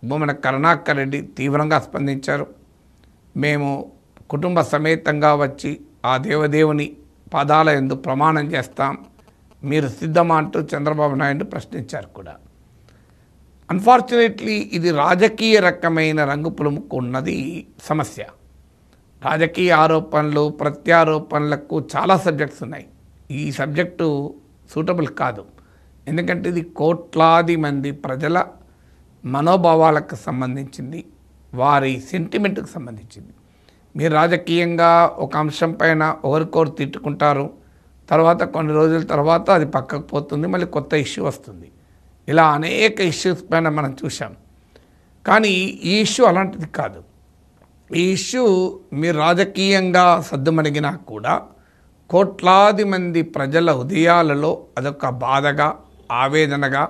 భూమన కరుణాకర్ రెడ్డి తీవ్రంగా స్పందించారు. మేము కుటుంబ సమేతంగా వచ్చి ఆ దేవదేవుని పాదాల యందు ప్రమాణం చేస్తాం, మీరు సిద్ధమా అంటూ చంద్రబాబు నాయుడు ప్రశ్నించారు కూడా. అన్ఫార్చునేట్లీ ఇది రాజకీయ రకమైన రంగు పులుముకున్నది సమస్య. రాజకీయ ఆరోపణలు ప్రత్యారోపణలకు చాలా సబ్జెక్ట్స్ ఉన్నాయి. ఈ సబ్జెక్టు సూటబుల్ కాదు. ఎందుకంటే ఇది కోట్లాది మంది ప్రజల మనోభావాలకు సంబంధించింది, వారి సెంటిమెంట్కి సంబంధించింది. మీరు రాజకీయంగా ఒక అంశం పైన ఒకరికొకరు తిట్టుకుంటారు, తర్వాత కొన్ని రోజుల తర్వాత అది పక్కకు పోతుంది, మళ్ళీ కొత్త ఇష్యూ వస్తుంది. ఇలా అనేక ఇష్యూస్ పైన మనం చూసాం. కానీ ఈ ఇష్యూ అలాంటిది కాదు. ఈ ఇష్యూ మీరు రాజకీయంగా సద్దుమణిగినా కూడా కోట్లాది మంది ప్రజల హృదయాలలో అదొక బాధగా, ఆవేదనగా,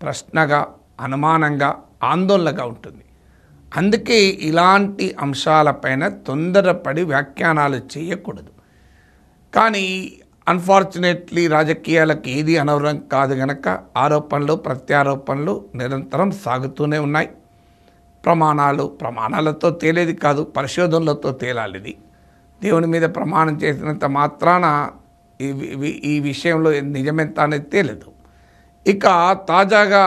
ప్రశ్నగా, అనుమానంగా, ఆందోళనగా ఉంటుంది. అందుకే ఇలాంటి అంశాలపైన తొందరపడి వ్యాఖ్యానాలు చేయకూడదు. కానీ అన్ఫార్చునేట్లీ రాజకీయాలకు ఏది అనవరం కాదు గనక ఆరోపణలు ప్రత్యారోపణలు నిరంతరం సాగుతూనే ఉన్నాయి. ప్రమాణాలతో తేలేది కాదు, పరిశోధనలతో తేలాలిది. దేవుని మీద ప్రమాణం చేసినంత మాత్రాన ఈ విషయంలో నిజమెంత అనేది తేలేదు. ఇక తాజాగా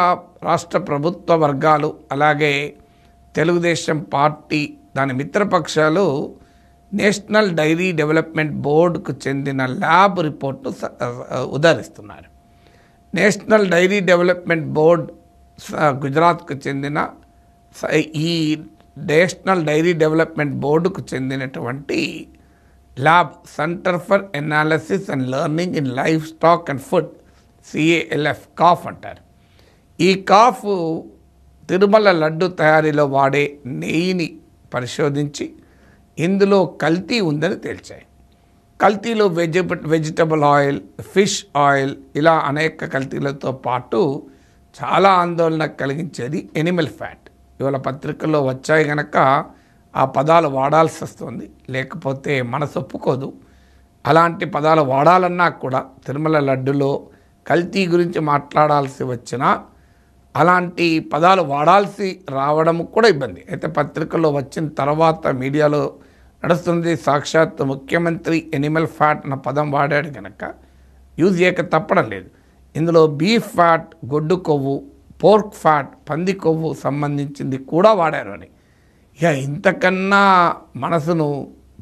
రాష్ట్ర ప్రభుత్వ వర్గాలు అలాగే తెలుగుదేశం పార్టీ దాని మిత్రపక్షాలు నేషనల్ డైరీ డెవలప్మెంట్ బోర్డుకు చెందిన ల్యాబ్ రిపోర్ట్ను ఉదహరిస్తున్నారు. నేషనల్ డైరీ డెవలప్మెంట్ బోర్డ్ గుజరాత్కు చెందిన ఈ నేషనల్ డైరీ డెవలప్మెంట్ బోర్డుకు చెందినటువంటి lab centre for analysis and learning in livestock and food, CALF calf అంటారు. ఈ కాఫ్ తిరుమల లడ్డు తయారీలో వాడే నెయ్యిని పరిశోధించి ఇందులో కల్తీ ఉందని తేల్చాయి. కల్తీలో వెజిటబుల్ ఆయిల్, ఫిష్ ఆయిల్, ఇలా అనేక కల్తీలతో పాటు చాలా ఆందోళన కలిగించేది ఎనిమల్ ఫ్యాట్. ఇవాళ పత్రికల్లో వచ్చాయి కనుక ఆ పదాలు వాడాల్సి వస్తుంది, లేకపోతే మనసు ఒప్పుకోదు. అలాంటి పదాలు వాడాలన్నా కూడా తిరుమల లడ్డులో కల్తీ గురించి మాట్లాడాల్సి వచ్చినా అలాంటి పదాలు వాడాల్సి రావడం కూడా ఇబ్బంది. అయితే పత్రికల్లో వచ్చిన తర్వాత మీడియాలో నడుస్తుంది, సాక్షాత్ ముఖ్యమంత్రి ఎనిమల్ ఫ్యాట్ అన్న పదం వాడాడు కనుక యూజ్ చేయక తప్పడం లేదు. ఇందులో బీఫ్ ఫ్యాట్, గొడ్డు కొవ్వు, పోర్క్ ఫ్యాట్, పంది కొవ్వు సంబంధించింది కూడా వాడారు అని. ఇక ఇంతకన్నా మనసును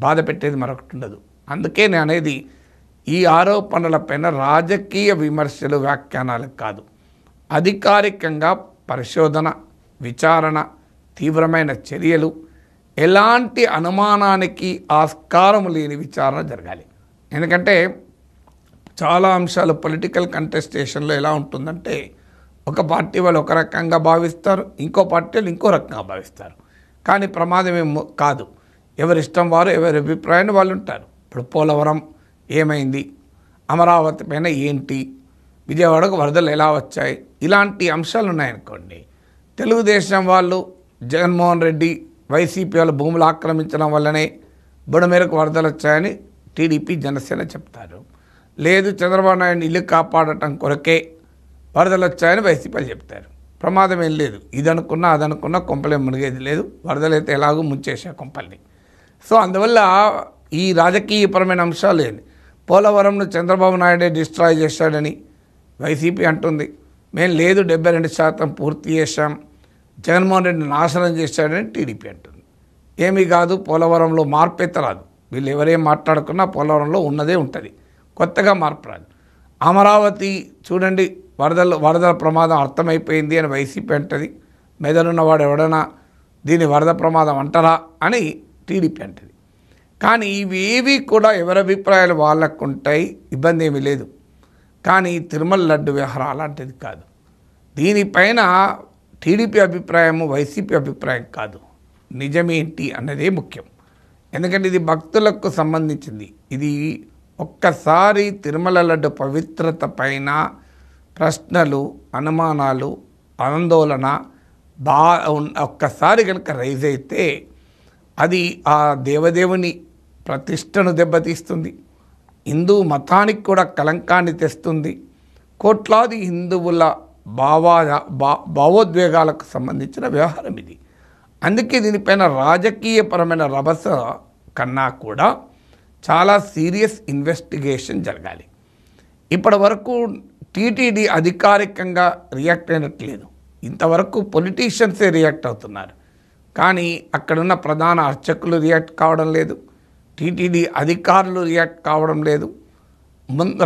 బాధ పెట్టేది మరొకటి ఉండదు. అందుకే నేను అనేది ఈ ఆరోపణలపైన రాజకీయ విమర్శలు, వ్యాఖ్యానాలు కాదు, అధికారికంగా పరిశోధన, విచారణ, తీవ్రమైన చర్యలు, ఎలాంటి అనుమానానికి ఆస్కారం లేని విచారణ జరగాలి. ఎందుకంటే చాలా అంశాలు పొలిటికల్ కంటెస్టేషన్లో ఎలా ఉంటుందంటే ఒక పార్టీ వాళ్ళు ఒక రకంగా భావిస్తారు, ఇంకో పార్టీ వాళ్ళు ఇంకో రకంగా భావిస్తారు. కానీ ప్రమాదం ఏమో కాదు, ఎవరిష్టం వారు, ఎవరి అభిప్రాయాన్ని వాళ్ళు ఉంటారు. ఇప్పుడు పోలవరం ఏమైంది, అమరావతి పైన ఏంటి, విజయవాడకు వరదలు ఎలా వచ్చాయి, ఇలాంటి అంశాలు ఉన్నాయనుకోండి. తెలుగుదేశం వాళ్ళు జగన్మోహన్ రెడ్డి, వైసీపీ వాళ్ళు భూములు ఆక్రమించడం వల్లనే బుడమేరకు వరదలు వచ్చాయని టీడీపీ, జనసేన చెప్తారు. లేదు చంద్రబాబు నాయుడు ఇల్లు కాపాడటం కొరకే వరదలు వచ్చాయని వైసీపీలు చెప్తారు. ప్రమాదం ఏం లేదు, ఇదనుకున్నా అదనుకున్నా కొంపలే మునిగేది లేదు, వరదలైతే ఎలాగో ముంచేసా కొంపల్ని. సో అందువల్ల ఈ రాజకీయపరమైన అంశాలు ఏంటి, పోలవరంను చంద్రబాబు నాయుడే డిస్ట్రాయ్ చేశాడని వైసీపీ అంటుంది. మేము లేదు 72% పూర్తి చేశాం, జగన్మోహన్ రెడ్డి నాశనం చేశాడని టీడీపీ అంటుంది. ఏమీ కాదు, పోలవరంలో మార్పు అయితే రాదు. వీళ్ళు ఎవరేం మాట్లాడుకున్నా పోలవరంలో ఉన్నదే ఉంటుంది, కొత్తగా మార్పు రాదు. అమరావతి చూడండి, వరదల ప్రమాదం అర్థమైపోయింది అని వైసీపీ అంటుంది. మెదడున్నవాడు ఎవడన్నా దీన్ని వరద ప్రమాదం అంటారా అని టీడీపీ అంటుంది. కానీ ఇవేవి కూడా ఎవరి అభిప్రాయాలు వాళ్ళకు ఉంటాయి, ఇబ్బంది ఏమీ లేదు. కానీ తిరుమల లడ్డు వ్యవహారం అలాంటిది కాదు. దీనిపైన టీడీపీ అభిప్రాయము, వైసీపీ అభిప్రాయం కాదు, నిజమేంటి అన్నదే ముఖ్యం. ఎందుకంటే ఇది భక్తులకు సంబంధించింది. ఇది ఒక్కసారి తిరుమల లడ్డు పవిత్రత పైన ప్రశ్నలు, అనుమానాలు, ఆందోళన ఒక్కసారి కనుక రైజ్ అయితే అది ఆ దేవదేవుని ప్రతిష్టను దెబ్బతీస్తుంది, హిందూ మతానికి కూడా కలంకాన్ని తెస్తుంది, కోట్లాది హిందువుల భావోద్వేగాలకు సంబంధించిన వ్యవహారం ఇది. అందుకే దీనిపైన రాజకీయపరమైన రభస కన్నా కూడా చాలా సీరియస్ ఇన్వెస్టిగేషన్ జరగాలి. ఇప్పటి వరకు టీటీడీ అధికారికంగా రియాక్ట్ అయినట్లేదు. ఇంతవరకు పొలిటీషియన్సే రియాక్ట్ అవుతున్నారు. కానీ అక్కడున్న ప్రధాన అర్చకులు రియాక్ట్ కావడం లేదు, టీటీడీ అధికారులు రియాక్ట్ కావడం లేదు.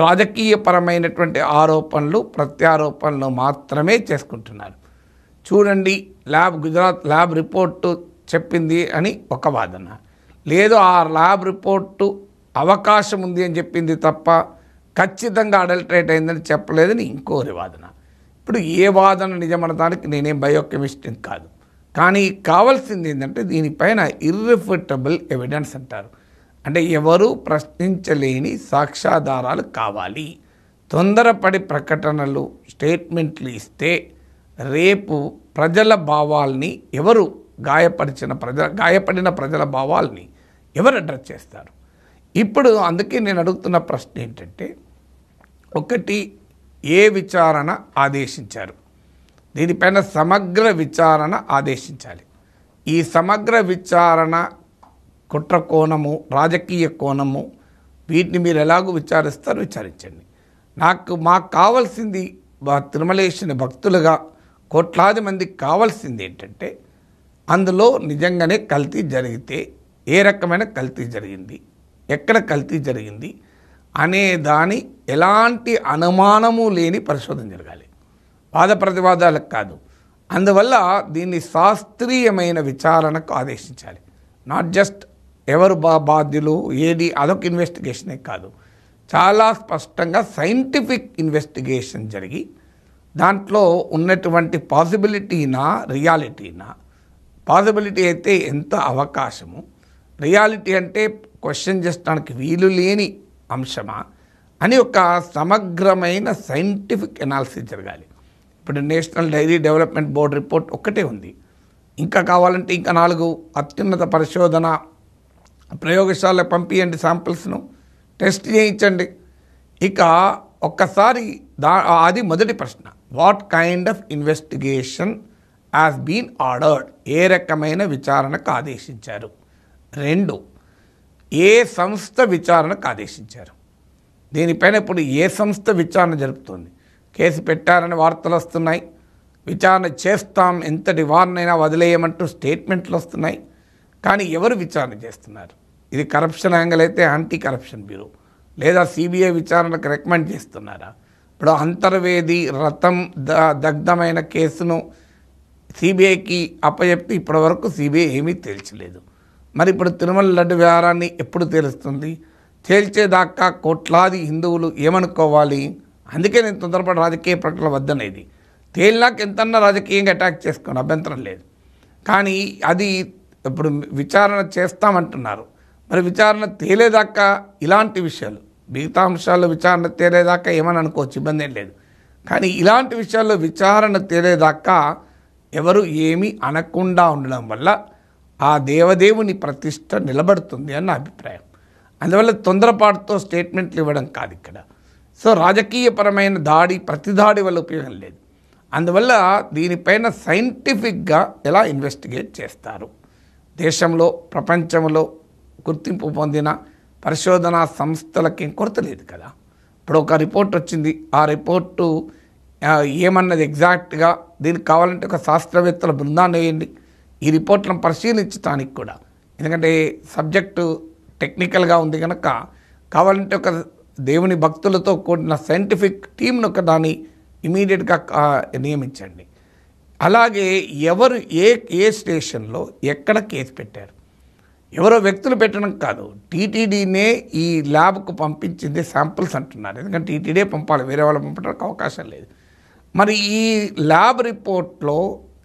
రాజకీయపరమైనటువంటి ఆరోపణలు ప్రత్యారోపణలు మాత్రమే చేసుకుంటున్నారు. చూడండి, గుజరాత్ ల్యాబ్ రిపోర్టు చెప్పింది అని ఒక వాదన, లేదు ఆ ల్యాబ్ రిపోర్టు అవకాశం ఉంది అని చెప్పింది తప్ప ఖచ్చితంగా అడల్టరేట్ అయిందని చెప్పలేదని ఇంకోరి వాదన. ఇప్పుడు ఏ వాదన నిజమనడానికి నేనేం బయోకెమిస్ట్ని కాదు. కానీ కావాల్సింది ఏంటంటే దీనిపైన ఇర్రిఫ్యూటబుల్ ఎవిడెన్స్ అంటారు. అంటే ఎవరు ప్రశ్నించలేని సాక్ష్యాధారాలు కావాలి. తొందరపడి ప్రకటనలు స్టేట్మెంట్లు ఇస్తే రేపు ప్రజల భావాల్ని ఎవరు గాయపడిన ప్రజల భావాల్ని ఎవరు అడ్రస్ చేస్తారు? ఇప్పుడు అందుకే నేను అడుగుతున్న ప్రశ్న ఏంటంటే, ఒకటి, ఏ విచారణ ఆదేశించారు? దీనిపైన సమగ్ర విచారణ ఆదేశించాలి. ఈ సమగ్ర విచారణ కుట్ర కోణము, రాజకీయ కోణము, వీటిని మీరు ఎలాగో విచారిస్తారో విచారించండి. మాకు కావాల్సింది తిరుమలేశుని భక్తులుగా కోట్లాది మందికి కావాల్సింది ఏంటంటే, అందులో నిజంగానే కల్తీ జరిగితే ఏ రకమైన కల్తీ జరిగింది, ఎక్కడ కల్తీ జరిగింది అనే దాని ఎలాంటి అనుమానము లేని పరిశోధన జరగాలి, వాద ప్రతివాదాలకు కాదు. అందువల్ల దీన్ని శాస్త్రీయమైన విచారణకు ఆదేశించాలి. నాట్ జస్ట్ ఎవరు బాధ్యులు ఏది అదొక ఇన్వెస్టిగేషనే కాదు, చాలా స్పష్టంగా సైంటిఫిక్ ఇన్వెస్టిగేషన్ జరిగి దాంట్లో ఉన్నటువంటి పాసిబిలిటీనా రియాలిటీనా, పాసిబిలిటీ అయితే ఎంత అవకాశము, రియాలిటీ అంటే క్వశ్చన్ చేసడానికి వీలు లేని అంశమా అని ఒక సమగ్రమైన సైంటిఫిక్ ఎనాలిసిస్ జరగాలి. ఇప్పుడు national dairy development board report ఒక్కటే ఉంది. ఇంకా కావాలంటే ఇంకా 4 అత్యున్నత పరిశోధన ప్రయోగశాలకు పంపించండి, శాంపిల్స్ను టెస్ట్ చేయించండి. ఇక ఒక్కసారి అది మొదటి ప్రశ్న, what kind of investigation has been ordered, ఏ రకమైన విచారణకు ఆదేశించారు. 2, ఏ సంస్థ విచారణకు ఆదేశించారు. దీనిపైన ఇప్పుడు ఏ సంస్థ విచారణ జరుపుతుంది? కేసు పెట్టారని వార్తలు వస్తున్నాయి, విచారణ చేస్తాం, ఎంతటి వారినైనా వదిలేయమంటూ స్టేట్మెంట్లు వస్తున్నాయి. కానీ ఎవరు విచారణ చేస్తున్నారు? ఇది కరప్షన్ యాంగిల్ అయితే యాంటీ కరప్షన్ బ్యూరో లేదా సిబిఐ విచారణకు రికమెండ్ చేస్తున్నారా? ఇప్పుడు అంతర్వేది రథం దగ్ధమైన కేసును సిబిఐకి అప్పచెప్తే ఇప్పటివరకు సిబిఐ ఏమీ తేల్చలేదు. మరి ఇప్పుడు తిరుమల లడ్డు వ్యవహారాన్ని ఎప్పుడు తేలుస్తుంది? తేల్చేదాకా కోట్లాది హిందువులు ఏమనుకోవాలి? అందుకే నేను తొందరపడి రాజకీయ ప్రకటన వద్దనేది. తేలినాక ఎంతన్నా రాజకీయంగా అటాక్ చేసుకోండి, అభ్యంతరం లేదు. కానీ అది ఇప్పుడు విచారణ చేస్తామంటున్నారు. మరి విచారణ తేలేదాకా ఇలాంటి విషయాలు, మిగతా అంశాల్లో విచారణ తేలేదాకా ఏమని అనుకోవచ్చు, ఇబ్బంది ఏం లేదు. కానీ ఇలాంటి విషయాల్లో విచారణ తేలేదాకా ఎవరు ఏమీ అనకుండా ఉండడం వల్ల ఆ దేవదేవుని ప్రతిష్ట నిలబడుతుంది అని నా అభిప్రాయం. అందువల్ల తొందరపాటుతో స్టేట్మెంట్లు ఇవ్వడం కాదు ఇక్కడ. సో రాజకీయపరమైన ప్రతిదాడి వల్ల ఉపయోగం లేదు. అందువల్ల దీనిపైన సైంటిఫిక్గా ఎలా ఇన్వెస్టిగేట్ చేస్తారు? దేశంలో ప్రపంచంలో గుర్తింపు పొందిన పరిశోధనా సంస్థలకి కొరత లేదు కదా. ఇప్పుడు ఒక రిపోర్ట్ వచ్చింది, ఆ రిపోర్టు ఏమన్నది ఎగ్జాక్ట్గా, దీనికి కావాలంటే ఒక శాస్త్రవేత్తల బృందాన్ని వేయండి ఈ రిపోర్ట్లను పరిశీలించడానికి కూడా. ఎందుకంటే సబ్జెక్టు టెక్నికల్గా ఉంది కనుక కావాలంటే ఒక దేవుని భక్తులతో కూడిన సైంటిఫిక్ టీంను ఒక దాన్ని ఇమీడియట్గా నియమించండి. అలాగే ఎవరు ఏ స్టేషన్లో ఎక్కడ కేసు పెట్టారు, ఎవరో వ్యక్తులు పెట్టడం కాదు, టీటీడీనే ఈ ల్యాబ్కు పంపించింది శాంపిల్స్ అంటున్నారు. ఎందుకంటే టీటీడీ పంపాలి, వేరే వాళ్ళు పంపడానికి అవకాశం లేదు. మరి ఈ ల్యాబ్ రిపోర్ట్లో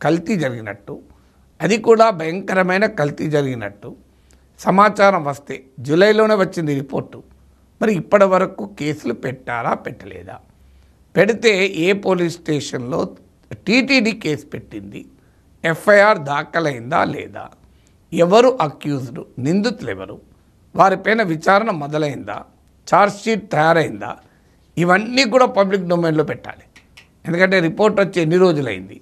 కల్తీ జరిగినట్టు, అది కూడా భయంకరమైన కల్తీ జరిగినట్టు సమాచారం వస్తే, జూలైలోనే వచ్చింది రిపోర్టు, మరి ఇప్పటి వరకు కేసులు పెట్టారా పెట్టలేదా? పెడితే ఏ పోలీస్ స్టేషన్లో టీటీడీ కేసు పెట్టింది, ఎఫ్ఐఆర్ దాఖలైందా లేదా, ఎవరు అక్యూజ్డ్, నిందితులు ఎవరు, వారిపైన విచారణ మొదలైందా, ఛార్జ్షీట్ తయారైందా, ఇవన్నీ కూడా పబ్లిక్ డొమైన్లో పెట్టాలి. ఎందుకంటే రిపోర్ట్ వచ్చి ఎన్ని రోజులైంది,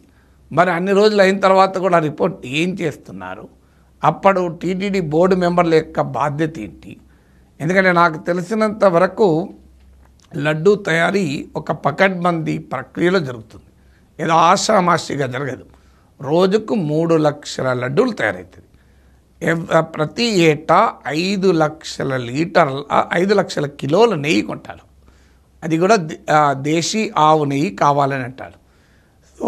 మరి అన్ని రోజులు అయిన తర్వాత కూడా రిపోర్ట్ ఏం చేస్తున్నారు, అప్పుడు టీటీడీ బోర్డు మెంబర్ల యొక్క బాధ్యత ఏంటి? ఎందుకంటే నాకు తెలిసినంత వరకు లడ్డూ తయారీ ఒక పకడ్బందీ ప్రక్రియలో జరుగుతుంది, ఏదో ఆషామాషిగా జరగదు. రోజుకు 3 లక్షల లడ్డూలు తయారవుతుంది. ప్రతి ఏటా 5 లక్షల లీటర్ల 5 లక్షల కిలోల నెయ్యి కొంటారు. అది కూడా దేశీ ఆవు నెయ్యి కావాలని అంటారు. సో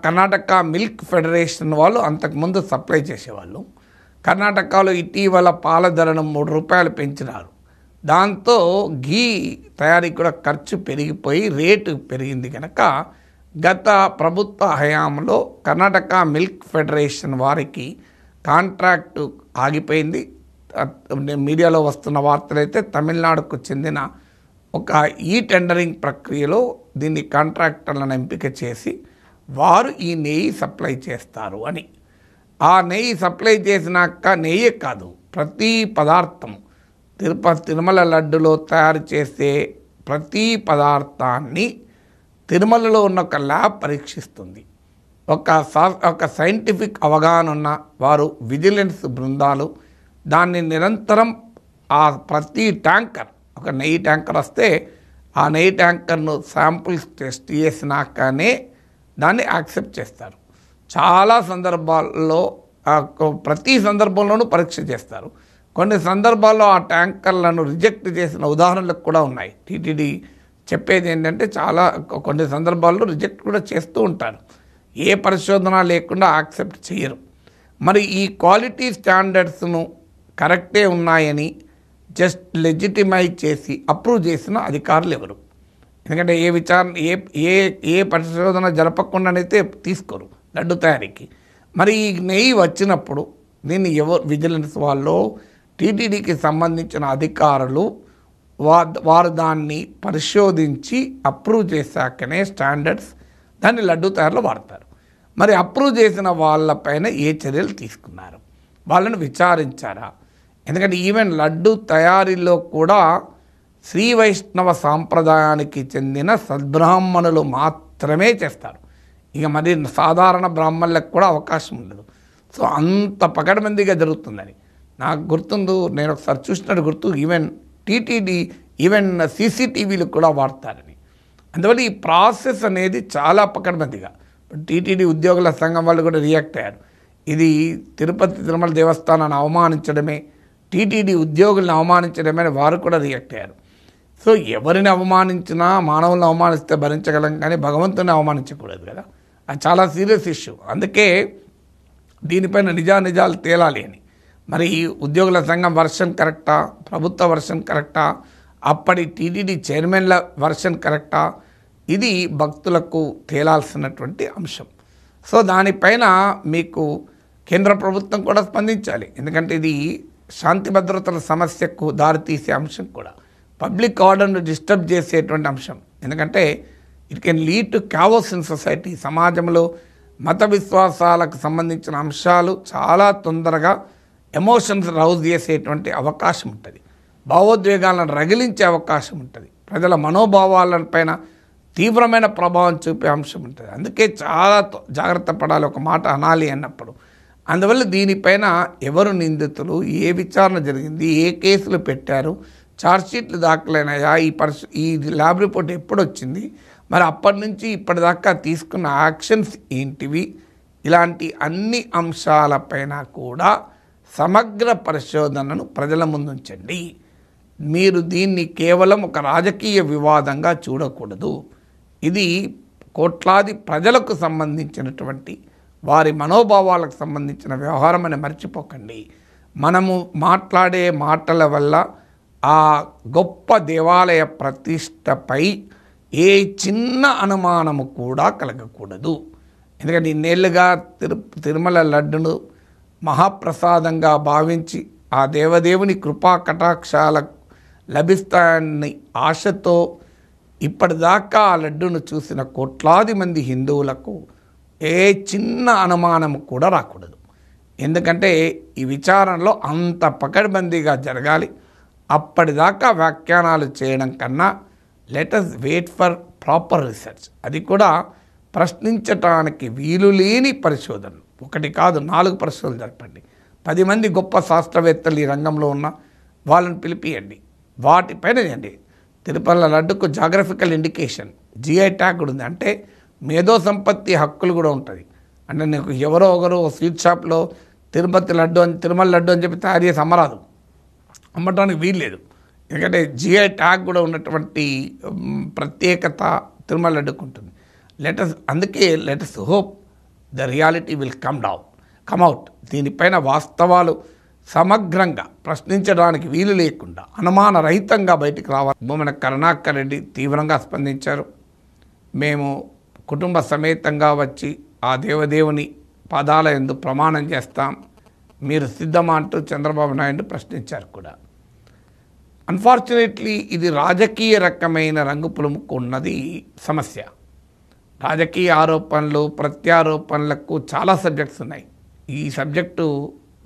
కర్ణాటక మిల్క్ ఫెడరేషన్ వాళ్ళు అంతకుముందు సప్లై చేసేవాళ్ళు. కర్ణాటకలో ఇటీవల పాల ధరను 3 రూపాయలు పెంచినారు. దాంతో ఘీ తయారీకి కూడా ఖర్చు పెరిగిపోయి రేటు పెరిగింది కనుక గత ప్రభుత్వ హయాంలో కర్ణాటక మిల్క్ ఫెడరేషన్ వారికి కాంట్రాక్టు ఆగిపోయింది. మీడియాలో వస్తున్న వార్తలైతే తమిళనాడుకు చెందిన ఒక ఈ టెండరింగ్ ప్రక్రియలో దీన్ని కాంట్రాక్టర్లను ఎంపిక చేసి వారు ఈ నెయ్యి సప్లై చేస్తారు అని. ఆ నెయ్యి సప్లై చేసినాక నెయ్యి కాదు, ప్రతి పదార్థం తిరుమల లడ్డులో తయారు చేసే ప్రతి పదార్థాన్ని తిరుమలలో ఉన్న ఒక ల్యాబ్ పరీక్షిస్తుంది. ఒక సైంటిఫిక్ అవగాహన ఉన్న వారు విజిలెన్స్ బృందాలు దాన్ని నిరంతరం ఆ ప్రతి ట్యాంకర్, ఒక నెయ్యి ట్యాంకర్ వస్తే ఆ నెయ్యి ట్యాంకర్ను శాంపుల్స్ టెస్ట్ చేసినాకనే దాన్ని యాక్సెప్ట్ చేస్తారు. చాలా సందర్భాల్లో ప్రతి సందర్భంలోనూ పరీక్ష చేస్తారు. కొన్ని సందర్భాల్లో ఆ ట్యాంకర్లను రిజెక్ట్ చేసిన ఉదాహరణలు కూడా ఉన్నాయి. టీటీడీ చెప్పేది ఏంటంటే కొన్ని సందర్భాల్లో రిజెక్ట్ కూడా చేస్తూ ఉంటారు, ఏ పరిశోధన లేకుండా యాక్సెప్ట్ చేయరు. మరి ఈ క్వాలిటీ స్టాండర్డ్స్ను కరెక్టే ఉన్నాయని జస్ట్ లెజిటిమైజ్ చేసి అప్రూవ్ చేసిన అధికారులు ఎవరు? ఎందుకంటే ఏ విచారణ ఏ పరిశోధన జరపకుండానైతే తీసుకోరు లడ్డు తయారీకి. మరి ఈ నెయ్యి వచ్చినప్పుడు దీన్ని ఎవరు, విజిలెన్స్ వాళ్ళు, టీటీడీకి సంబంధించిన అధికారులు వారు దాన్ని పరిశోధించి అప్రూవ్ చేశాకనే స్టాండర్డ్స్ దాన్ని లడ్డు తయారీలో వాడతారు. మరి అప్రూవ్ చేసిన వాళ్ళపైన ఏ చర్యలు తీసుకున్నారు, వాళ్ళని విచారించారా? ఎందుకంటే ఈవెన్ లడ్డు తయారీలో కూడా శ్రీ వైష్ణవ సాంప్రదాయానికి చెందిన సద్బ్రాహ్మణులు మాత్రమే చేస్తారు. ఇక మరి సాధారణ బ్రాహ్మణులకు కూడా అవకాశం ఉండదు. సో అంత పకడ్బందీగా జరుగుతుందని నాకు గుర్తుందు. నేను ఒకసారి చూసినట్టు గుర్తు, ఈవెన్ టీటీడీ సీసీటీవీలు కూడా వాడతారని. అందువల్ల ఈ ప్రాసెస్ అనేది చాలా పకడ్బందీగా, టీటీడీ ఉద్యోగుల సంఘం వాళ్ళు కూడా రియాక్ట్ అయ్యారు. ఇది తిరుమల దేవస్థానాన్ని అవమానించడమే, టీటీడీ ఉద్యోగులను అవమానించడమే అని వారు కూడా రియాక్ట్ అయ్యారు. సో ఎవరిని అవమానించినా, మానవులను అవమానిస్తే భరించగలం కానీ భగవంతుని అవమానించకూడదు కదా, అది చాలా సీరియస్ ఇష్యూ. అందుకే దీనిపైన నిజాలు తేలాలి అని. మరి ఈ ఉద్యోగుల సంఘం వర్షన్ కరెక్టా, ప్రభుత్వ వర్షన్ కరెక్టా, అప్పటి టీటీడీ చైర్మన్ల వర్షన్ కరెక్టా, ఇది భక్తులకు తేలాల్సినటువంటి అంశం. సో దానిపైన మీకు కేంద్ర ప్రభుత్వం కూడా స్పందించాలి. ఎందుకంటే ఇది శాంతి భద్రతల సమస్యకు దారితీసే అంశం కూడా, పబ్లిక్ ఆర్డర్ను డిస్టర్బ్ చేసేటువంటి అంశం. ఎందుకంటే it can lead to chaos in society. సమాజంలో మత విశ్వాసాలకు సంబంధించిన అంశాలు చాలా తొందరగా ఎమోషన్స్ రౌజ్ చేసేటువంటి అవకాశం ఉంటుంది, భావోద్వేగాలను రగిలించే అవకాశం ఉంటుంది, ప్రజల మనోభావాలపైన తీవ్రమైన ప్రభావం చూపే అంశం ఉంటుంది. అందుకే చాలా జాగ్రత్త పడాలి ఒక మాట అనాలి అన్నప్పుడు. అందువల్ల దీనిపైన ఎవరు నిందితులు, ఏ విచారణ జరిగింది, ఏ కేసులు పెట్టారు, ఛార్జ్షీట్లు దాఖలైనాయా, ఈ ల్యాబ్ రిపోర్ట్ ఎప్పుడు వచ్చింది, మరి అప్పటి నుంచి ఇప్పటిదాకా తీసుకున్న యాక్షన్స్ ఏంటివి, ఇలాంటి అన్ని అంశాలపైన కూడా సమగ్ర పరిశోధనను ప్రజల ముందుంచండి. మీరు దీన్ని కేవలం ఒక రాజకీయ వివాదంగా చూడకూడదు. ఇది కోట్లాది ప్రజలకు సంబంధించినటువంటి వారి మనోభావాలకు సంబంధించిన వ్యవహారం అని మర్చిపోకండి. మనము మాట్లాడే మాటల వల్ల ఆ గొప్ప దేవాలయ ప్రతిష్టపై ఏ చిన్న అనుమానము కూడా కలగకూడదు. ఎందుకంటే ఇన్నేళ్లుగా తిరుమల లడ్డును మహాప్రసాదంగా భావించి ఆ దేవదేవుని కృపా కటాక్షాలకు లభిస్తాయని ఆశతో ఇప్పటిదాకా ఆ లడ్డును చూసిన కోట్లాది మంది హిందువులకు ఏ చిన్న అనుమానం కూడా రాకూడదు. ఎందుకంటే ఈ విచారణలో అంత పకడ్బందీగా జరగాలి. అప్పటిదాకా వ్యాఖ్యానాలు చేయడం కన్నా let us wait for proper research. అది కూడా ప్రశ్నించటానికి వీలు లేని పరిశోధనలు, 1 కాదు 4 పరిశోధనలు జరపండి. 10 మంది గొప్ప శాస్త్రవేత్తలు ఈ రంగంలో ఉన్న వాళ్ళని పిలిపియండి, వాటిపైన చేయండి. తిరుపతి లడ్డుకు జాగ్రఫికల్ ఇండికేషన్, జిఐ ట్యాగ్ కూడా ఉంది. అంటే మేధో సంపత్తి హక్కులు కూడా ఉంటుంది. అంటే నీకు ఎవరో ఒకరు స్వీట్ షాప్లో తిరుపతి లడ్డు అని, తిరుమల లడ్డు అని చెప్పి తయారు చేసి అమ్మరాదు, అమ్మటానికి వీల్లేదు. ఎందుకంటే జిఐ ట్యాగ్ కూడా ఉన్నటువంటి ప్రత్యేకత తిరుమల లడ్డుకు ఉంటుంది. అందుకే let us hope the reality will come out. దీనిపైన వాస్తవాలు సమగ్రంగా ప్రశ్నించడానికి వీలు లేకుండా అనుమాన రహితంగా బయటికి రావాలి. భూమన కరుణాకర్ రెడ్డి తీవ్రంగా స్పందించారు. మేము కుటుంబ సమేతంగా వచ్చి ఆ దేవదేవుని పాదాల యందు ప్రమాణం చేస్తాం, మీరు సిద్ధమా అంటూ చంద్రబాబు నాయుడు ప్రశ్నించారు కూడా. అన్ఫార్చునేట్లీ ఇది రాజకీయ రకమైన రంగు పులుముకున్నది సమస్య. రాజకీయ ఆరోపణలు ప్రత్యారోపణలకు చాలా సబ్జెక్ట్స్ ఉన్నాయి. ఈ సబ్జెక్టు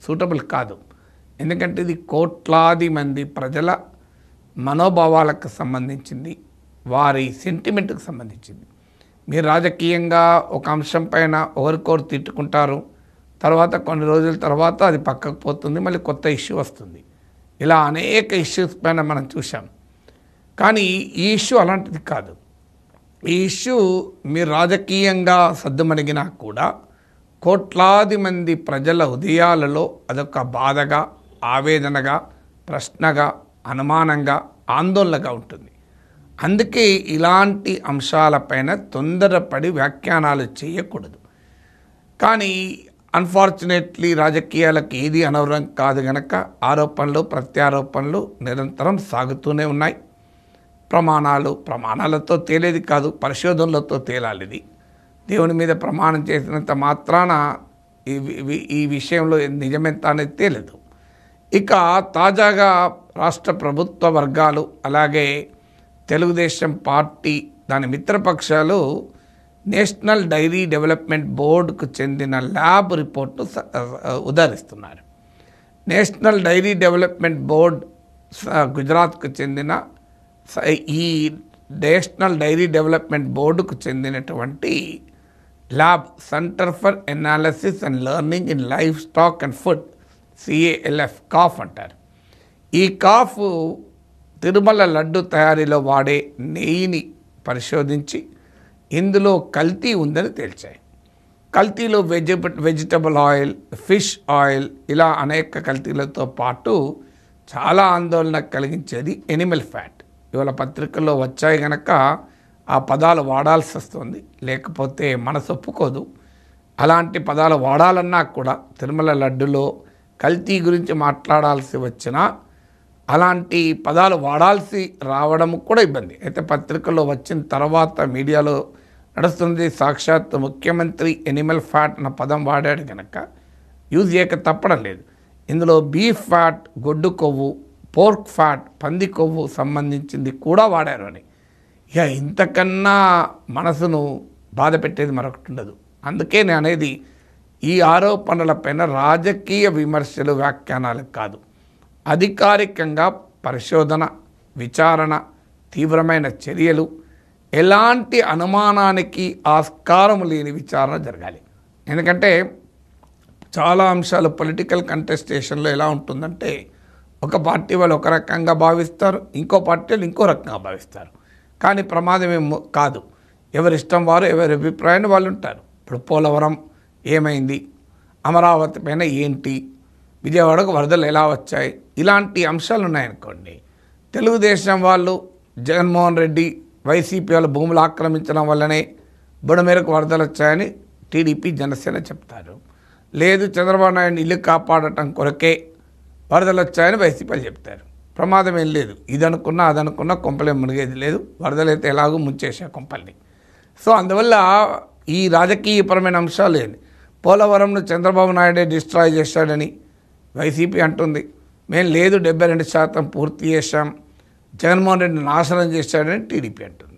సూటబుల్ కాదు. ఎందుకంటే ఇది కోట్లాది మంది ప్రజల మనోభావాలకు సంబంధించింది, వారి సెంటిమెంట్కి సంబంధించింది. మీరు రాజకీయంగా ఒక అంశం పైన ఒకరికొకరు తిట్టుకుంటారు, తర్వాత కొన్ని రోజుల తర్వాత అది పక్కకు పోతుంది, మళ్ళీ కొత్త ఇష్యూ వస్తుంది. ఇలా అనేక ఇష్యూస్ పైన మనం చూసాం. కానీ ఈ ఇష్యూ అలాంటిది కాదు. ఈ ఇష్యూ మీరు రాజకీయంగా సద్దుమణిగినా కూడా కోట్లాది మంది ప్రజల హృదయాలలో అదొక బాధగా, ఆవేదనగా, ప్రశ్నగా, అనుమానంగా, ఆందోళనగా ఉంటుంది. అందుకే ఇలాంటి అంశాలపైన తొందరపడి వ్యాఖ్యానాలు చేయకూడదు. కానీ అన్ఫార్చునేట్లీ రాజకీయాలకు ఏది అనవరం కాదు గనక ఆరోపణలు ప్రత్యారోపణలు నిరంతరం సాగుతూనే ఉన్నాయి. ప్రమాణాలతో తేలేది కాదు, పరిశోధనలతో తేలాలిది. దేవుని మీద ప్రమాణం చేసినంత మాత్రాన ఈ విషయంలో నిజమెంత అనేది తేలేదు. ఇక తాజాగా రాష్ట్ర ప్రభుత్వ వర్గాలు అలాగే తెలుగుదేశం పార్టీ దాని మిత్రపక్షాలు నేషనల్ డైరీ డెవలప్మెంట్ బోర్డుకు చెందిన ల్యాబ్ రిపోర్ట్ను ఉదహరిస్తున్నారు. నేషనల్ డైరీ డెవలప్మెంట్ బోర్డ్ గుజరాత్కు చెందిన ఈ నేషనల్ డైరీ డెవలప్మెంట్ బోర్డుకు చెందినటువంటి lab centre for analysis and learning in livestock and food, CALF calf అంటారు. ఈ కాఫ్ తిరుమల లడ్డు తయారీలో వాడే నెయ్యిని పరిశోధించి ఇందులో కల్తీ ఉందని తేల్చాయి. కల్తీలో వెజిటబుల్ ఆయిల్, ఫిష్ ఆయిల్, ఇలా అనేక కల్తీలతో పాటు చాలా ఆందోళన కలిగించేది ఎనిమల్ ఫ్యాట్. ఇవాళ పత్రికల్లో వచ్చాయి కనుక ఆ పదాలు వాడాల్సి వస్తుంది, లేకపోతే మనసు ఒప్పుకోదు. అలాంటి పదాలు వాడాలన్నా కూడా తిరుమల లడ్డులో కల్తీ గురించి మాట్లాడాల్సి వచ్చినా అలాంటి పదాలు వాడాల్సి రావడం కూడా ఇబ్బంది. అయితే పత్రికల్లో వచ్చిన తర్వాత మీడియాలో నడుస్తుంది, సాక్షాత్ ముఖ్యమంత్రి ఎనిమల్ ఫ్యాట్ అన్న పదం వాడాడు కనుక యూజ్ చేయక తప్పడం లేదు. ఇందులో బీఫ్ ఫ్యాట్, గొడ్డు కొవ్వు, పోర్క్ ఫ్యాట్, పంది కొవ్వు సంబంధించింది కూడా వాడారు అని. ఇక ఇంతకన్నా మనసును బాధ పెట్టేది మరొకటి ఉండదు. అందుకే నేను అనేది ఈ ఆరోపణలపైన రాజకీయ విమర్శలు, వ్యాఖ్యానాలు కాదు, అధికారికంగా పరిశోధన, విచారణ, తీవ్రమైన చర్యలు, ఎలాంటి అనుమానానికి ఆస్కారం లేని విచారణ జరగాలి. ఎందుకంటే చాలా అంశాలు పొలిటికల్ కంటెస్టేషన్లో ఎలా ఉంటుందంటే ఒక పార్టీ వాళ్ళు ఒక రకంగా భావిస్తారు, ఇంకో పార్టీ వాళ్ళు ఇంకో రకంగా భావిస్తారు. కానీ ప్రమాదం ఏమో కాదు, ఎవరి ఇష్టం వారు, ఎవరి అభిప్రాయాన్ని వాళ్ళు ఉంటారు. ఇప్పుడు పోలవరం ఏమైంది, అమరావతి పైన ఏంటి, విజయవాడకు వరదలు ఎలా వచ్చాయి, ఇలాంటి అంశాలు ఉన్నాయనుకోండి. తెలుగుదేశం వాళ్ళు జగన్మోహన్ రెడ్డి, వైసీపీ వాళ్ళు భూములు ఆక్రమించడం వల్లనే బుడమేరకు వరదలు వచ్చాయని టీడీపీ, జనసేన చెప్తారు. లేదు చంద్రబాబు నాయుడు ఇల్లు కాపాడటం కొరకే వరదలు వచ్చాయని వైసీపీలు చెప్తారు. ప్రమాదం ఏం లేదు, ఇదనుకున్నా అదనుకున్నా కొంపలేం మునిగేది లేదు, వరదలైతే ఎలాగో ముంచేసా కొంపల్ని. సో అందువల్ల ఈ రాజకీయపరమైన అంశాలు ఏంటి, పోలవరంను చంద్రబాబు నాయుడే డిస్ట్రాయ్ చేశాడని వైసీపీ అంటుంది. మేము లేదు 72% పూర్తి చేశాం, జగన్మోహన్ రెడ్డి నాశనం చేశాడని టీడీపీ అంటుంది.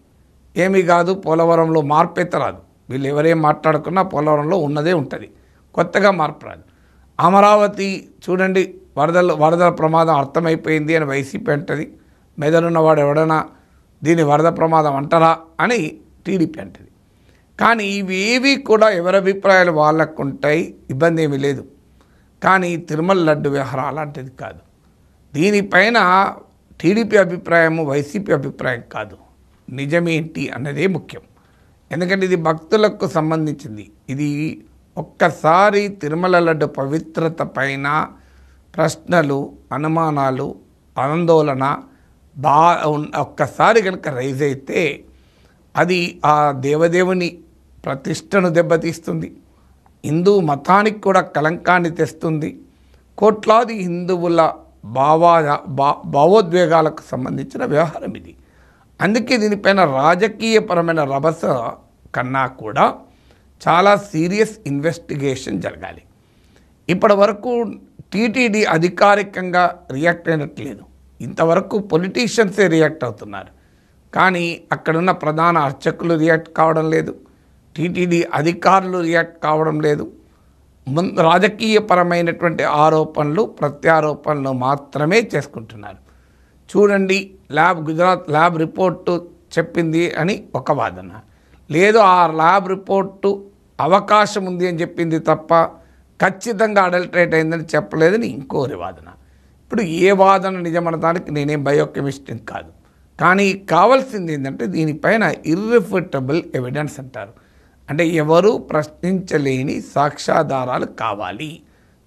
ఏమీ కాదు, పోలవరంలో మార్పైతే రాదు. వీళ్ళు ఎవరేం మాట్లాడుకున్నా పోలవరంలో ఉన్నదే ఉంటుంది, కొత్తగా మార్పు రాదు. అమరావతి చూడండి, వరదల ప్రమాదం అర్థమైపోయింది అని వైసీపీ అంటుంది. మెదడున్నవాడు ఎవడైనా దీని వరద ప్రమాదం అంటారా అని టీడీపీ అంటది. కానీ ఇవేవి కూడా ఎవరి అభిప్రాయాలు వాళ్ళకు ఉంటాయి, ఇబ్బంది ఏమీ లేదు. కానీ తిరుమల లడ్డు వ్యవహారం అలాంటిది కాదు. దీనిపైన టీడీపీ అభిప్రాయము వైసీపీ అభిప్రాయం కాదు, నిజమేంటి అన్నదే ముఖ్యం. ఎందుకంటే ఇది భక్తులకు సంబంధించింది. ఇది ఒక్కసారి తిరుమల లడ్డు పవిత్రత పైన ప్రశ్నలు, అనుమానాలు, ఆందోళన ఒక్కసారి కనుక రైజ్ అయితే అది ఆ దేవదేవుని ప్రతిష్టను దెబ్బతీస్తుంది, హిందూ మతానికి కూడా కలంకాన్ని తెస్తుంది, కోట్లాది హిందువుల భావోద్వేగాలకు సంబంధించిన వ్యవహారం ఇది. అందుకే దీనిపైన రాజకీయపరమైన రభస కన్నా కూడా చాలా సీరియస్ ఇన్వెస్టిగేషన్ జరగాలి. ఇప్పటి వరకు టీటీడీ అధికారికంగా రియాక్ట్ అయినట్లేదు. ఇంతవరకు పొలిటీషియన్సే రియాక్ట్ అవుతున్నారు. కానీ అక్కడున్న ప్రధాన అర్చకులు రియాక్ట్ కావడం లేదు, టీటీడీ అధికారులు రియాక్ట్ కావడం లేదు. రాజకీయపరమైనటువంటి ఆరోపణలు, ప్రత్యారోపణలు మాత్రమే చేసుకుంటున్నారు. చూడండి, గుజరాత్ ల్యాబ్ రిపోర్టు చెప్పింది అని ఒక వాదన, లేదు ఆ ల్యాబ్ రిపోర్టు అవకాశం ఉంది అని చెప్పింది తప్ప ఖచ్చితంగా అడల్టరేట్ అయిందని చెప్పలేదని ఇంకోరి వాదన. ఇప్పుడు ఏ వాదన నిజమనడానికి నేనేం బయోకెమిస్ట్ని కాదు. కానీ కావాల్సింది ఏంటంటే దీనిపైన ఇర్రిఫ్యూటబుల్ ఎవిడెన్స్ అంటారు. అంటే ఎవరు ప్రశ్నించలేని సాక్ష్యాధారాలు కావాలి.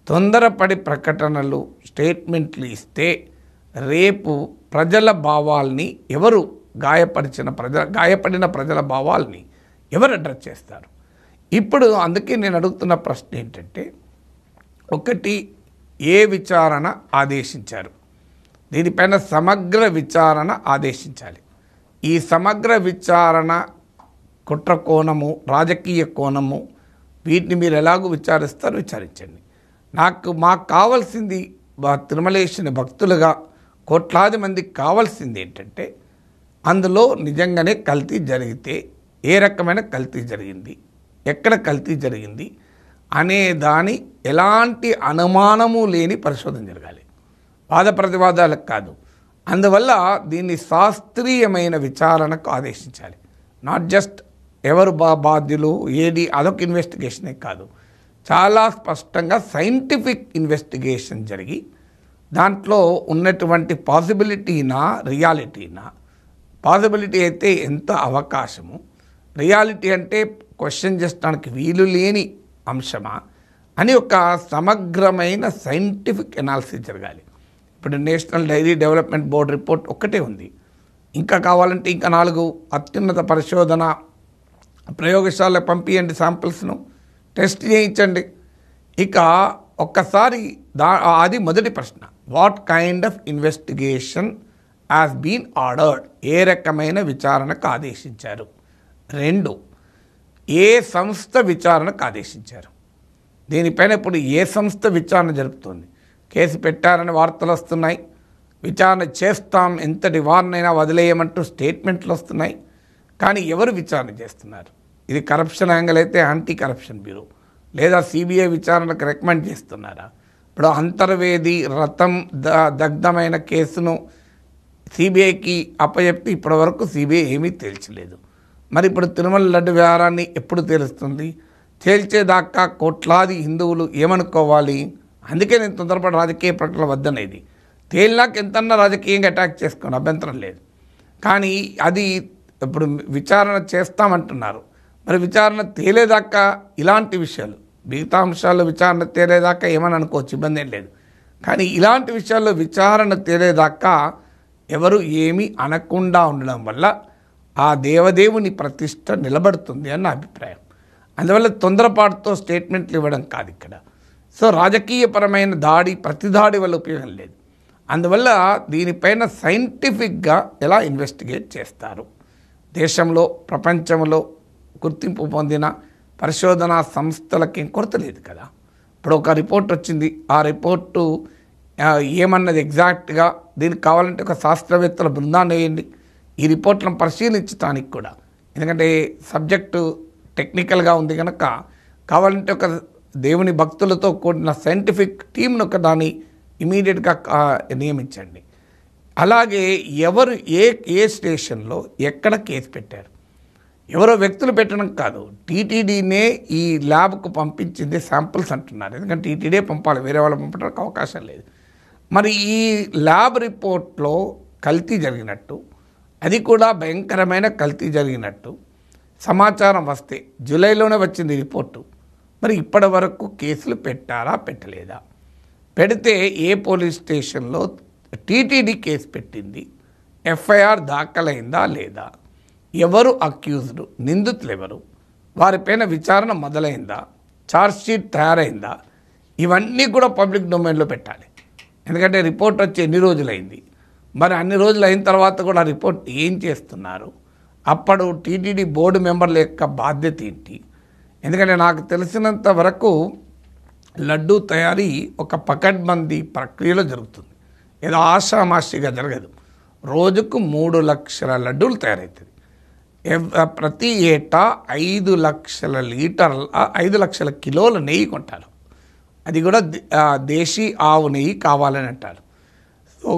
తొందరపడి ప్రకటనలు, స్టేట్మెంట్లు ఇస్తే రేపు ప్రజల భావాల్ని ఎవరు గాయపడిన ప్రజల భావాల్ని ఎవరు అడ్రస్ చేస్తారు? ఇప్పుడు అందుకే నేను అడుగుతున్న ప్రశ్న ఏంటంటే, ఒకటి, ఏ విచారణ ఆదేశించారు? దీనిపైన సమగ్ర విచారణ ఆదేశించాలి. ఈ సమగ్ర విచారణ కుట్ర కోణము, రాజకీయ కోణము, వీటిని మీరు ఎలాగో విచారిస్తారో విచారించండి. మాకు కావాల్సింది తిరుమలేశుని భక్తులుగా కోట్లాది మందికి కావాల్సింది ఏంటంటే, అందులో నిజంగానే కల్తీ జరిగితే ఏ రకమైన కల్తీ జరిగింది, ఎక్కడ కల్తీ జరిగింది అనే దాని ఎలాంటి అనుమానము లేని పరిశోధన జరగాలి, వాద ప్రతివాదాలకు కాదు. అందువల్ల దీన్ని శాస్త్రీయమైన విచారణకు ఆదేశించాలి. నాట్ జస్ట్ ఎవరు బాధ్యులు ఏది అదొక ఇన్వెస్టిగేషనే కాదు, చాలా స్పష్టంగా సైంటిఫిక్ ఇన్వెస్టిగేషన్ జరిగి దాంట్లో ఉన్నటువంటి పాసిబిలిటీనా రియాలిటీనా, పాసిబిలిటీ అయితే ఎంత అవకాశము, రియాలిటీ అంటే క్వశ్చన్ చేసడానికి వీలు లేని అంశమా అని ఒక సమగ్రమైన సైంటిఫిక్ ఎనాలిసిస్ జరగాలి. ఇప్పుడు national dairy development board report ఒక్కటే ఉంది. ఇంకా కావాలంటే ఇంకా 4 అత్యున్నత పరిశోధన ప్రయోగశాలకు పంపించండి, శాంపిల్స్ను టెస్ట్ చేయించండి. ఇక ఒక్కసారి అది మొదటి ప్రశ్న, what kind of investigation has been ordered, ఏ రకమైన విచారణకు ఆదేశించారు? 2, ఏ సంస్థ విచారణకు ఆదేశించారు? దీనిపైన ఇప్పుడు ఏ సంస్థ విచారణ జరుపుతుంది? కేసు పెట్టారని వార్తలు వస్తున్నాయి, విచారణ చేస్తాం, ఎంతటి వారినైనా వదిలేయమంటూ స్టేట్మెంట్లు వస్తున్నాయి. కానీ ఎవరు విచారణ చేస్తున్నారు? ఇది కరప్షన్ యాంగిల్ అయితే యాంటీ కరప్షన్ బ్యూరో లేదా సిబిఐ విచారణకు రికమెండ్ చేస్తున్నారా? ఇప్పుడు అంతర్వేది రథం దగ్ధమైన కేసును సిబిఐకి అప్పచెప్తే ఇప్పటివరకు సిబిఐ ఏమీ తేల్చలేదు. మరి ఇప్పుడు తిరుమల లడ్డు వ్యవహారాన్ని ఎప్పుడు తేలుస్తుంది? తేల్చేదాకా కోట్లాది హిందువులు ఏమనుకోవాలి? అందుకే నేను తొందరపడి రాజకీయ ప్రకటన వద్దనేది. తేలినాక ఎంతన్నా రాజకీయంగా అటాక్ చేసుకోండి, అభ్యంతరం లేదు. కానీ అది ఇప్పుడు విచారణ చేస్తామంటున్నారు. మరి విచారణ తేలేదాకా ఇలాంటి విషయాలు, మిగతా అంశాల్లో విచారణ తేలేదాకా ఏమని అనుకోవచ్చు, ఇబ్బంది ఏం లేదు. కానీ ఇలాంటి విషయాల్లో విచారణ తేలేదాకా ఎవరు ఏమీ అనకుండా ఉండడం వల్ల ఆ దేవదేవుని ప్రతిష్ట నిలబడుతుంది అన్న అభిప్రాయం. అందువల్ల తొందరపాటుతో స్టేట్మెంట్లు ఇవ్వడం కాదు ఇక్కడ. సో రాజకీయపరమైన ప్రతి దాడి వల్ల ఉపయోగం లేదు. అందువల్ల దీనిపైన సైంటిఫిక్గా ఎలా ఇన్వెస్టిగేట్ చేస్తారు? దేశంలో ప్రపంచంలో గుర్తింపు పొందిన పరిశోధనా సంస్థలకి కొరత లేదు కదా. ఇప్పుడు ఒక రిపోర్ట్ వచ్చింది, ఆ రిపోర్టు ఏమన్నది ఎగ్జాక్ట్గా, దీనికి కావాలంటే ఒక శాస్త్రవేత్తల బృందాన్ని వేయండి ఈ రిపోర్ట్లను పరిశీలించడానికి కూడా. ఎందుకంటే సబ్జెక్టు టెక్నికల్గా ఉంది కనుక కావాలంటే ఒక దేవుని భక్తులతో కూడిన సైంటిఫిక్ టీంను ఒక దాన్ని ఇమీడియట్గా నియమించండి. అలాగే ఎవరు ఏ ఏ స్టేషన్లో ఎక్కడ కేసు పెట్టారు, ఎవరో వ్యక్తులు పెట్టడం కాదు, టీటీడీనే ఈ ల్యాబ్కు పంపించింది శాంపిల్స్ అంటున్నారు. ఎందుకంటే టీటీడీ పంపాలి, వేరే వాళ్ళు పంపడానికి అవకాశం లేదు. మరి ఈ ల్యాబ్ రిపోర్ట్లో కల్తీ జరిగినట్టు, అది కూడా భయంకరమైన కల్తీ జరిగినట్టు సమాచారం వస్తే, జూలైలోనే వచ్చింది రిపోర్టు, మరి ఇప్పటి వరకు కేసులు పెట్టారా పెట్టలేదా, పెడితే ఏ పోలీస్ స్టేషన్లో టీటీడీ కేసు పెట్టింది, ఎఫ్ఐఆర్ దాఖలైందా లేదా, ఎవరు అక్యూజ్డ్, నిందితులు ఎవరు, వారిపైన విచారణ మొదలైందా, ఛార్జ్షీట్ తయారైందా, ఇవన్నీ కూడా పబ్లిక్ డొమైన్లో పెట్టాలి. ఎందుకంటే రిపోర్ట్ వచ్చి ఎన్ని రోజులైంది, మరి అన్ని రోజులు అయిన తర్వాత కూడా రిపోర్ట్ ఏం చేస్తున్నారు, అప్పుడు టీటీడీ బోర్డు మెంబర్ల యొక్క బాధ్యత ఏంటి. ఎందుకంటే నాకు తెలిసినంత వరకు లడ్డూ తయారీ ఒక పకడ్బందీ ప్రక్రియలో జరుగుతుంది, ఏదో ఆషామాషిగా జరగదు. రోజుకు 3 లక్షల లడ్డూలు తయారవుతుంది. ప్రతి ఏటా 5 లక్షల లీటర్ల 5 లక్షల కిలోల నెయ్యి కొంటారు. అది కూడా దేశీ ఆవు నెయ్యి కావాలని అంటారు. సో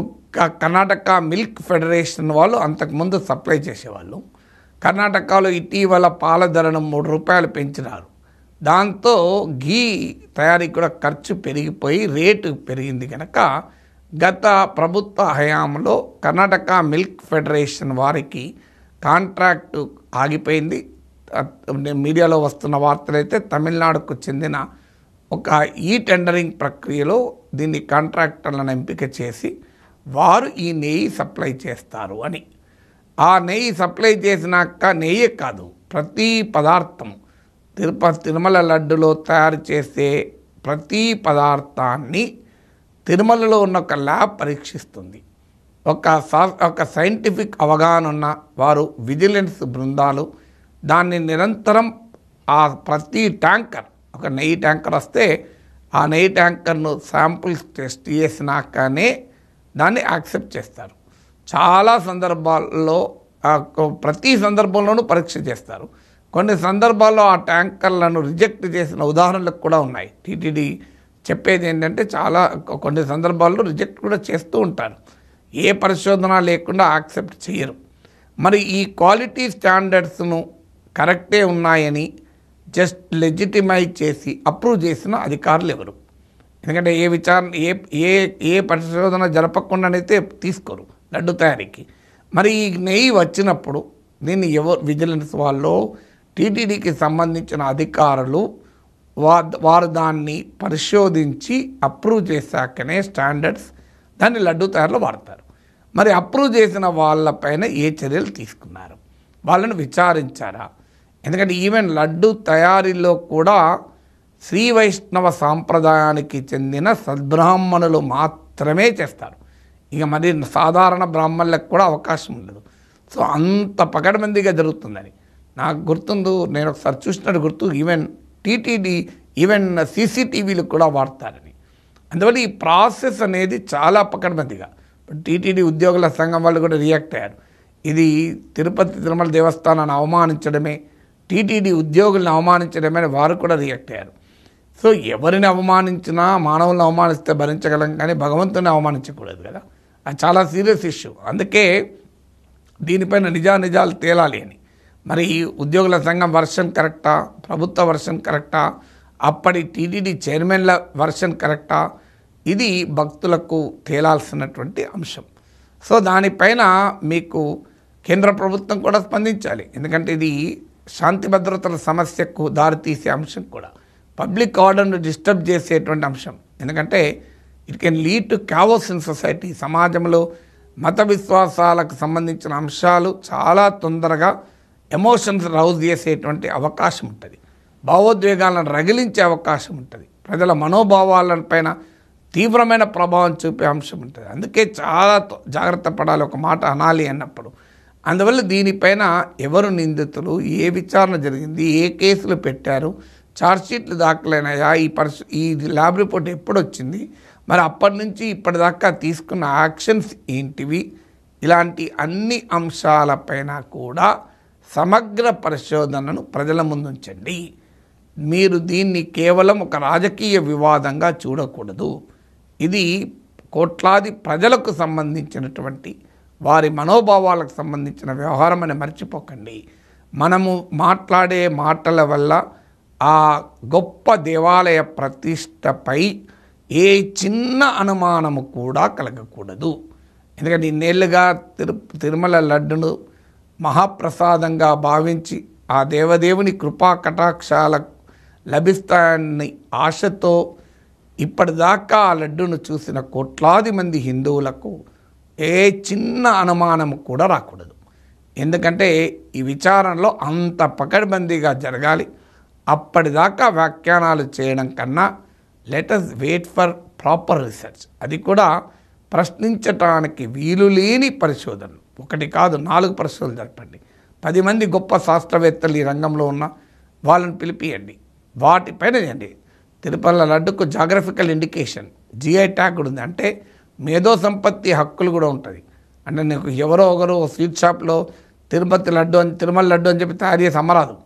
కర్ణాటక మిల్క్ ఫెడరేషన్ వాళ్ళు అంతకుముందు సప్లై చేసేవాళ్ళు. కర్ణాటకలో ఇటీవల పాల ధరను 3 రూపాయలు పెంచినారు. దాంతో ఘీ తయారీకి కూడా ఖర్చు పెరిగిపోయి రేటు పెరిగింది కనుక గత ప్రభుత్వ హయాంలో కర్ణాటక మిల్క్ ఫెడరేషన్ వారికి కాంట్రాక్టు ఆగిపోయింది. మీడియాలో వస్తున్న వార్తలైతే తమిళనాడుకు చెందిన ఒక ఈ టెండరింగ్ ప్రక్రియలో దీన్ని కాంట్రాక్టర్లను ఎంపిక చేసి వారు ఈ నెయ్యి సప్లై చేస్తారు అని. ఆ నెయ్యి సప్లై చేసినాక నెయ్యి కాదు, ప్రతి పదార్థం తిరుమల లడ్డులో తయారు చేసే ప్రతి పదార్థాన్ని తిరుమలలో ఉన్న ఒక ల్యాబ్ పరీక్షిస్తుంది. ఒక సైంటిఫిక్ అవగాహన ఉన్న వారు విజిలెన్స్ బృందాలు దాన్ని నిరంతరం ఆ ప్రతి ట్యాంకర్, ఒక నెయ్యి ట్యాంకర్ వస్తే ఆ నెయ్యి ట్యాంకర్ను శాంపుల్స్ టెస్ట్ చేసినాకనే దాన్ని యాక్సెప్ట్ చేస్తారు. చాలా సందర్భాల్లో ప్రతి సందర్భంలోనూ పరీక్ష చేస్తారు. కొన్ని సందర్భాల్లో ఆ ట్యాంకర్లను రిజెక్ట్ చేసిన ఉదాహరణలు కూడా ఉన్నాయి. టీటీడీ చెప్పేది ఏంటంటే కొన్ని సందర్భాల్లో రిజెక్ట్ కూడా చేస్తూ ఉంటారు, ఏ పరిశోధన లేకుండా యాక్సెప్ట్ చేయరు. మరి ఈ క్వాలిటీ స్టాండర్డ్స్ను కరెక్టే ఉన్నాయని జస్ట్ లెజిటిమైజ్ చేసి అప్రూవ్ చేసిన అధికారులు ఎవరు? ఎందుకంటే ఏ విచారణ ఏ పరిశోధన జరపకుండానైతే తీసుకోరు లడ్డు తయారీకి. మరి ఈ నెయ్యి వచ్చినప్పుడు దీన్ని ఎవరు, విజిలెన్స్ వాళ్ళు, టీటీడీకి సంబంధించిన అధికారులు వారు దాన్ని పరిశోధించి అప్రూవ్ చేశాకనే స్టాండర్డ్స్ దాన్ని లడ్డు తయారీలో వాడతారు. మరి అప్రూవ్ చేసిన వాళ్ళపైన ఏ చర్యలు తీసుకున్నారు, వాళ్ళని విచారించారా? ఎందుకంటే ఈవెన్ లడ్డు తయారీలో కూడా శ్రీ వైష్ణవ సాంప్రదాయానికి చెందిన సద్బ్రాహ్మణులు మాత్రమే చేస్తారు. ఇక మరి సాధారణ బ్రాహ్మణులకు కూడా అవకాశం ఉండదు. సో అంత పకడ్బందీగా జరుగుతుందని నాకు గుర్తుందు. నేను ఒకసారి చూసినట్టు గుర్తు, ఈవెన్ టీటీడీ ఈవెన్ సీసీటీవీలు కూడా వాడతారని. అందువల్ల ఈ ప్రాసెస్ అనేది చాలా పకడ్బందీగా. టీటీడీ ఉద్యోగుల సంఘం వాళ్ళు కూడా రియాక్ట్ అయ్యారు. ఇది తిరుమల దేవస్థానాన్ని అవమానించడమే, టీటీడీ ఉద్యోగులను అవమానించడమే అని వారు కూడా రియాక్ట్ అయ్యారు. సో ఎవరిని అవమానించినా, మానవులను అవమానిస్తే భరించగలం కానీ భగవంతుని అవమానించకూడదు కదా, అది చాలా సీరియస్ ఇష్యూ. అందుకే దీనిపైన నిజాలు తేలాలి అని. మరి ఉద్యోగుల సంఘం వర్షన్ కరెక్టా, ప్రభుత్వ వర్షన్ కరెక్టా, అప్పటి టీటీడీ చైర్మన్ల వర్షన్ కరెక్టా, ఇది భక్తులకు తేలాల్సినటువంటి అంశం. సో దానిపైన మీకు కేంద్ర ప్రభుత్వం కూడా స్పందించాలి. ఎందుకంటే ఇది శాంతి భద్రతల సమస్యకు దారితీసే అంశం కూడా, పబ్లిక్ ఆర్డర్ను డిస్టర్బ్ చేసేటువంటి అంశం. ఎందుకంటే it can lead to chaos in society. సమాజంలో మత విశ్వాసాలకు సంబంధించిన అంశాలు చాలా తొందరగా ఎమోషన్స్ రౌజ్ చేసేటువంటి అవకాశం ఉంటుంది, భావోద్వేగాలను రగిలించే అవకాశం ఉంటుంది, ప్రజల మనోభావాలపైన తీవ్రమైన ప్రభావం చూపే అంశం ఉంటుంది. అందుకే చాలా జాగ్రత్త పడాలి ఒక మాట అనాలి అన్నప్పుడు. అందువల్ల దీనిపైన ఎవరు నిందితులు, ఏ విచారణ జరిగింది, ఏ కేసులు పెట్టారు, ఛార్జ్షీట్లు దాఖలైనాయా, ఈ ల్యాబ్ రిపోర్ట్ ఎప్పుడు వచ్చింది, మరి అప్పటి నుంచి ఇప్పటిదాకా తీసుకున్న యాక్షన్స్ ఏంటివి, ఇలాంటి అన్ని అంశాలపైన కూడా సమగ్ర పరిశోధనను ప్రజల ముందుంచండి. మీరు దీన్ని కేవలం ఒక రాజకీయ వివాదంగా చూడకూడదు. ఇది కోట్లాది ప్రజలకు సంబంధించినటువంటి వారి మనోభావాలకు సంబంధించిన వ్యవహారం అని మర్చిపోకండి. మనము మాట్లాడే మాటల వల్ల ఆ గొప్ప దేవాలయ ప్రతిష్టపై ఏ చిన్న అనుమానము కూడా కలగకూడదు. ఎందుకంటే ఇన్నేళ్ళుగా తిరుమల లడ్డును మహాప్రసాదంగా భావించి ఆ దేవదేవుని కృపా కటాక్షాలకు లభిస్తాయని ఆశతో ఇప్పటిదాకా ఆ లడ్డును చూసిన కోట్లాది మంది హిందువులకు ఏ చిన్న అనుమానము కూడా రాకూడదు. ఎందుకంటే ఈ విచారణలో అంత పకడ్బందీగా జరగాలి. అప్పటిదాకా వ్యాఖ్యానాలు చేయడం కన్నా let us wait for proper research. అది కూడా ప్రశ్నించటానికి వీలు లేని పరిశోధనలు, 1 కాదు 4 పరిశోధనలు జరపండి. 10 మంది గొప్ప శాస్త్రవేత్తలు ఈ రంగంలో ఉన్న వాళ్ళని పిలిపియండి, వాటిపైన చేయండి. తిరుపతి లడ్డుకు జాగ్రఫికల్ ఇండికేషన్ GI ట్యాగ్ కూడా ఉంది. అంటే మేధో సంపత్తి హక్కులు కూడా ఉంటుంది. అంటే నీకు ఎవరో ఒకరు స్వీట్ షాప్లో తిరుమల లడ్డు అని చెప్పి తయారు చేసి అమ్మరాదు,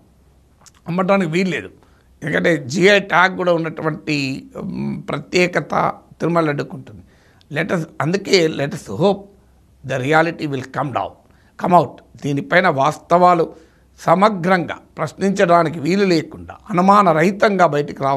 అమ్మటానికి వీల్లేదు. ఎందుకంటే GI ట్యాగ్ కూడా ఉన్నటువంటి ప్రత్యేకత తిరుమల లడ్డుకు ఉంటుంది. అందుకే let us hope the reality will come out. దీనిపైన వాస్తవాలు సమగ్రంగా ప్రశ్నించడానికి వీలు లేకుండా అనుమానరహితంగా బయటికి రావాలి.